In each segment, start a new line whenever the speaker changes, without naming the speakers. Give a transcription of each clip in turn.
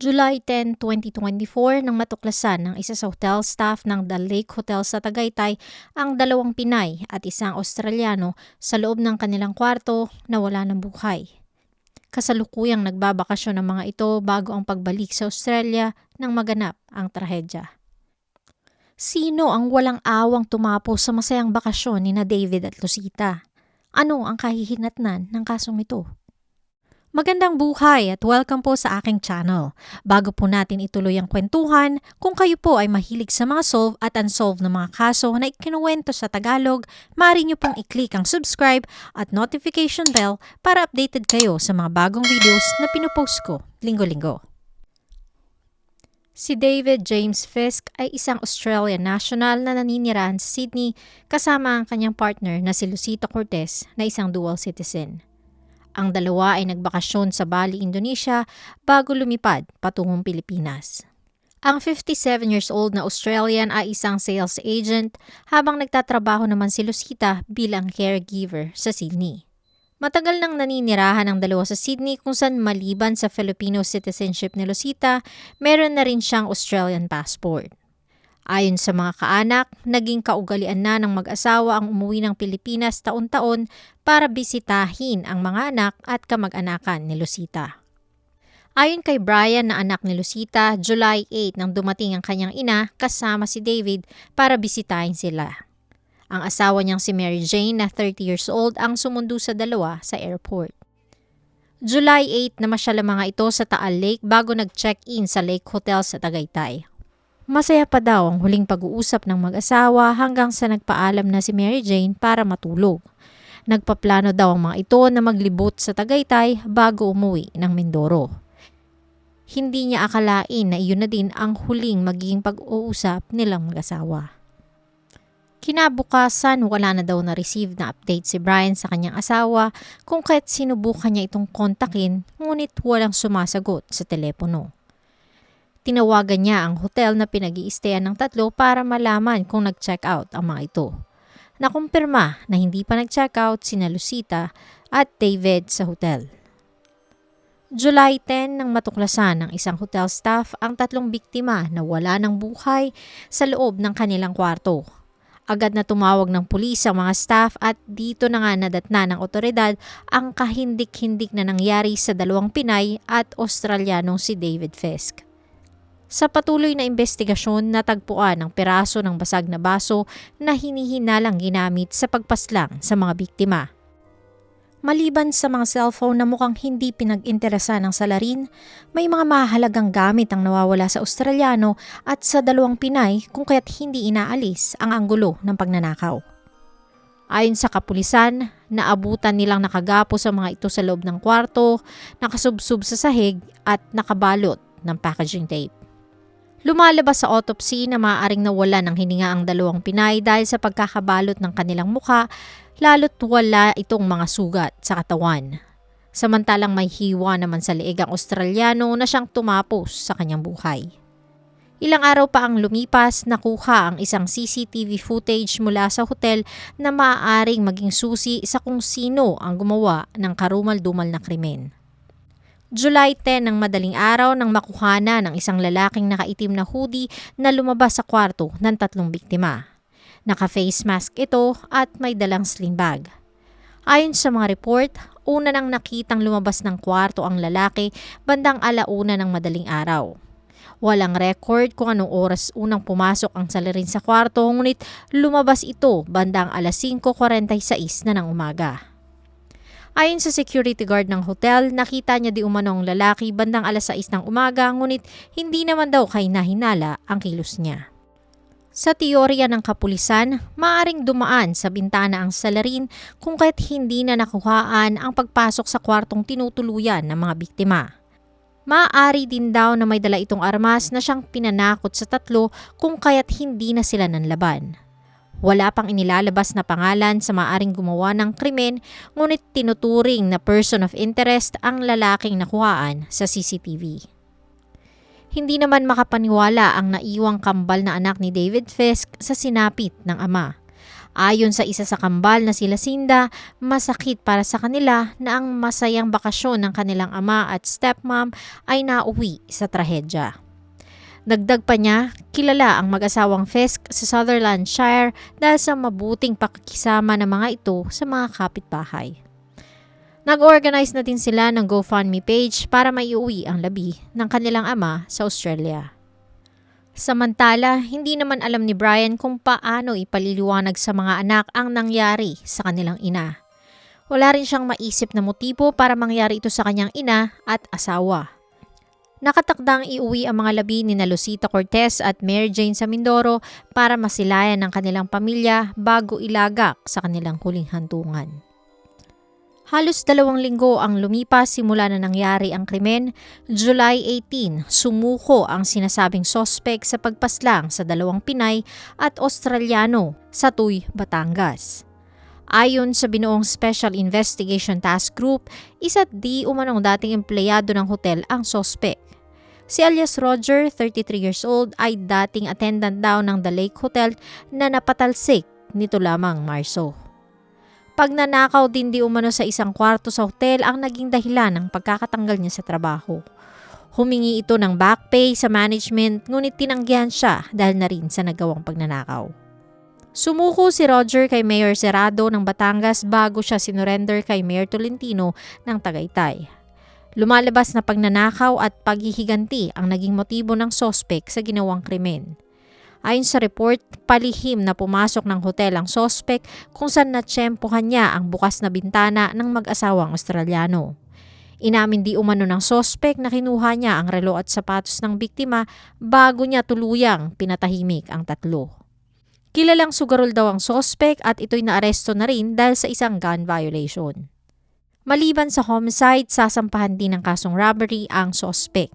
July 10, 2024 nang matuklasan ng isa sa hotel staff ng The Lake Hotel sa Tagaytay ang 2 Pinay at isang Australiano sa loob ng kanilang kwarto na wala ng buhay. Kasalukuyang nagbabakasyon ang mga ito bago ang pagbalik sa Australia nang maganap ang trahedya. Sino ang walang awang tumapos sa masayang bakasyon ni na David at Lucita? Ano ang kahihinatnan ng kasong ito? Magandang buhay at welcome po sa aking channel. Bago po natin ituloy ang kwentuhan, kung kayo po ay mahilig sa mga solve at unsolved na mga kaso na ikinuwento sa Tagalog, maaari nyo pong i-click ang subscribe at notification bell para updated kayo sa mga bagong videos na pinupost ko linggo-linggo. Si David James Fisk ay isang Australian national na naninirahan sa Sydney kasama ang kanyang partner na si Lucita Cortez na isang dual citizen. Ang dalawa ay nagbakasyon sa Bali, Indonesia bago lumipad patungong Pilipinas. Ang 57 years old na Australian ay isang sales agent habang nagtatrabaho naman si Lucita bilang caregiver sa Sydney. Matagal nang naninirahan ang dalawa sa Sydney kung saan maliban sa Filipino citizenship ni Lucita, meron na rin siyang Australian passport. Ayon sa mga kaanak, naging kaugalian na ng mag-asawa ang umuwi ng Pilipinas taon-taon para bisitahin ang mga anak at kamag-anakan ni Lucita. Ayon kay Brian na anak ni Lucita, July 8 nang dumating ang kanyang ina kasama si David para bisitahin sila. Ang asawa niyang si Mary Jane na 30 years old ang sumundo sa dalawa sa airport. July 8 namasyal ang mga ito sa Taal Lake bago nag-check-in sa Lake Hotel sa Tagaytay. Masaya pa daw ang huling pag-uusap ng mag-asawa hanggang sa nagpaalam na si Mary Jane para matulog. Nagpaplano daw ang mga ito na maglibot sa Tagaytay bago umuwi ng Mindoro. Hindi niya akalain na iyon na din ang huling magiging pag-uusap nilang mag-asawa. Kinabukasan, wala na daw na-receive na update si Brian sa kanyang asawa kung kaya't sinubukan niya itong kontakin ngunit walang sumasagot sa telepono. Tinawagan niya ang hotel na pinag-i-stayan ng tatlo para malaman kung nag-check out ang mga ito. Nakumpirma na hindi pa nag-check out sina Lucita at David sa hotel. July 10 nang matuklasan ng isang hotel staff ang 3 biktima na wala ng buhay sa loob ng kanilang kwarto. Agad na tumawag ng pulis ang mga staff at dito na nga nadatna ng otoridad ang kahindik-hindik na nangyari sa 2 Pinay at Australianong si David Fisk. Sa patuloy na investigasyon, natagpuan ang piraso ng basag na baso na hinihinalang ginamit sa pagpaslang sa mga biktima. Maliban sa mga cellphone na mukhang hindi pinag-interesa ng salarin, may mga mahalagang gamit ang nawawala sa Australiano at sa 2 Pinay kung kaya't hindi inaalis ang anggulo ng pagnanakaw. Ayon sa kapulisan, naabutan nilang nakagapo sa mga ito sa loob ng kwarto, nakasubsub sa sahig at nakabalot ng packaging tape. Lumalabas sa autopsy na maaaring nawala ng hininga ang 2 Pinay dahil sa pagkakabalot ng kanilang mukha, lalo't wala itong mga sugat sa katawan. Samantalang may hiwa naman sa leeg ang Australiano na siyang tumapos sa kanyang buhay. Ilang araw pa ang lumipas, nakuha ang isang CCTV footage mula sa hotel na maaaring maging susi sa kung sino ang gumawa ng karumal-dumal na krimen. July 10 ng madaling araw nang makuhana ng isang lalaking nakaitim na hoodie na lumabas sa kwarto ng 3 biktima. Naka-face mask ito at may dalang sling bag. Ayon sa mga report, una nang nakitang lumabas ng kwarto ang lalaki bandang 1:00 ng madaling araw. Walang record kung anong oras unang pumasok ang salarin sa kwarto ngunit lumabas ito bandang 5:46 na ng umaga. Ayon sa security guard ng hotel, nakita niya di umano ang lalaki bandang 6:00 ng umaga ngunit hindi naman daw kahinahinala ang kilos niya. Sa teorya ng kapulisan, maaaring dumaan sa bintana ang salarin kung kaya't hindi na nakuhaan ang pagpasok sa kwartong tinutuluyan ng mga biktima. Maaari din daw na may dala itong armas na siyang pinanakot sa 3 kung kaya't hindi na sila nanlaban. Wala pang inilalabas na pangalan sa maaaring gumawa ng krimen ngunit tinuturing na person of interest ang lalaking nakuhaan sa CCTV. Hindi naman makapaniwala ang naiwang kambal na anak ni David Fisk sa sinapit ng ama. Ayon sa isa sa kambal na sila Sinda, masakit para sa kanila na ang masayang bakasyon ng kanilang ama at stepmom ay nauwi sa trahedya. Dagdag pa niya, kilala ang mag-asawang Fisk sa Sutherlandshire dahil sa mabuting pakikisama ng mga ito sa mga kapitbahay. Nag-organize na din sila ng GoFundMe page para maiuwi ang labi ng kanilang ama sa Australia. Samantala, hindi naman alam ni Brian kung paano ipaliliwanag sa mga anak ang nangyari sa kanilang ina. Wala rin siyang maisip na motibo para mangyari ito sa kanyang ina at asawa. Nakatakdang iuwi ang mga labi ni Lucita Cortez at Mary Jane sa Mindoro para masilayan ng kanilang pamilya bago ilagak sa kanilang huling hantungan. Halos 2 linggo ang lumipas simula na nangyari ang krimen. July 18, sumuko ang sinasabing sospek sa pagpaslang sa 2 Pinay at Australiano sa Tuy, Batangas. Ayon sa binuong Special Investigation Task Group, isa't di umanong dating empleyado ng hotel ang sospek. Si alias Roger, 33 years old, ay dating attendant daw ng The Lake Hotel na napatalsik nito lamang Marso. Pagnanakaw din di umano sa isang kwarto sa hotel ang naging dahilan ng pagkakatanggal niya sa trabaho. Humingi ito ng back pay sa management ngunit tinanggihan siya dahil na rin sa nagawang pagnanakaw. Sumuko si Roger kay Mayor Serrado ng Batangas bago siya sinurrender kay Mayor Tolentino ng Tagaytay. Lumalabas na pagnanakaw at paghihiganti ang naging motibo ng sospek sa ginawang krimen. Ayon sa report, palihim na pumasok ng hotel ang sospek kung saan natsyempohan niya ang bukas na bintana ng mag-asawang Australiano. Inamin di umano ng sospek na kinuha niya ang relo at sapatos ng biktima bago niya tuluyang pinatahimik ang tatlo. Kilalang sugarol daw ang sospek at ito'y naaresto na rin dahil sa isang gun violation. Maliban sa homicide, sasampahan din ng kasong robbery ang sospek.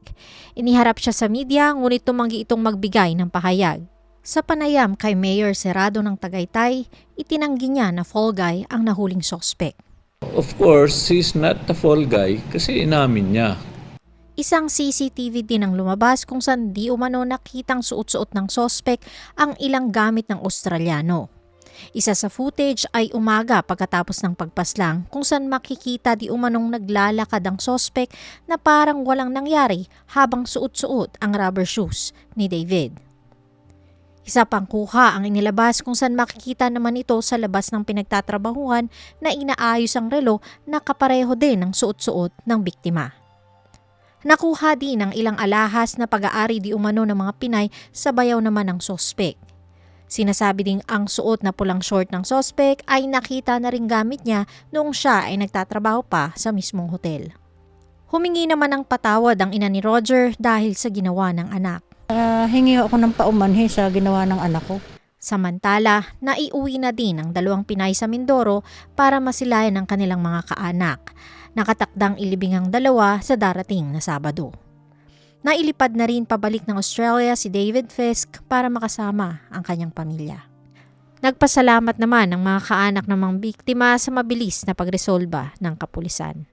Iniharap siya sa media ngunit tumanggi itong magbigay ng pahayag. Sa panayam kay Mayor Serrado ng Tagaytay, itinanggi niya na fall guy ang nahuling sospek.
Of course, he's not the fall guy kasi inamin niya.
Isang CCTV din ang lumabas kung saan di umano nakitang suot-suot ng sospek ang ilang gamit ng Australiano. Isa sa footage ay umaga pagkatapos ng pagpaslang kung saan makikita di umanong naglalakad ang sospek na parang walang nangyari habang suot-suot ang rubber shoes ni David. Isa pang kuha ang inilabas kung saan makikita naman ito sa labas ng pinagtatrabahuhan na inaayos ang relo na kapareho din ng suot-suot ng biktima. Nakuha din ang ilang alahas na pag-aari di umano ng mga Pinay sa bayaw naman ng sospek. Sinasabi ding ang suot na pulang short ng sospek ay nakita na rin gamit niya noong siya ay nagtatrabaho pa sa mismong hotel. Humingi naman ng patawad ang ina ni Roger dahil sa ginawa ng anak.
Hingi ako ng paumanhi sa ginawa ng anak ko.
Samantala, naiuwi na din ang 2 Pinay sa Mindoro para masilayan ang kanilang mga kaanak. Nakatakdang ilibing ang 2 sa darating na Sabado. Nailipad na rin pabalik ng Australia si David Fisk para makasama ang kanyang pamilya. Nagpasalamat naman ang mga kaanak ng mga biktima sa mabilis na pagresolba ng kapulisan.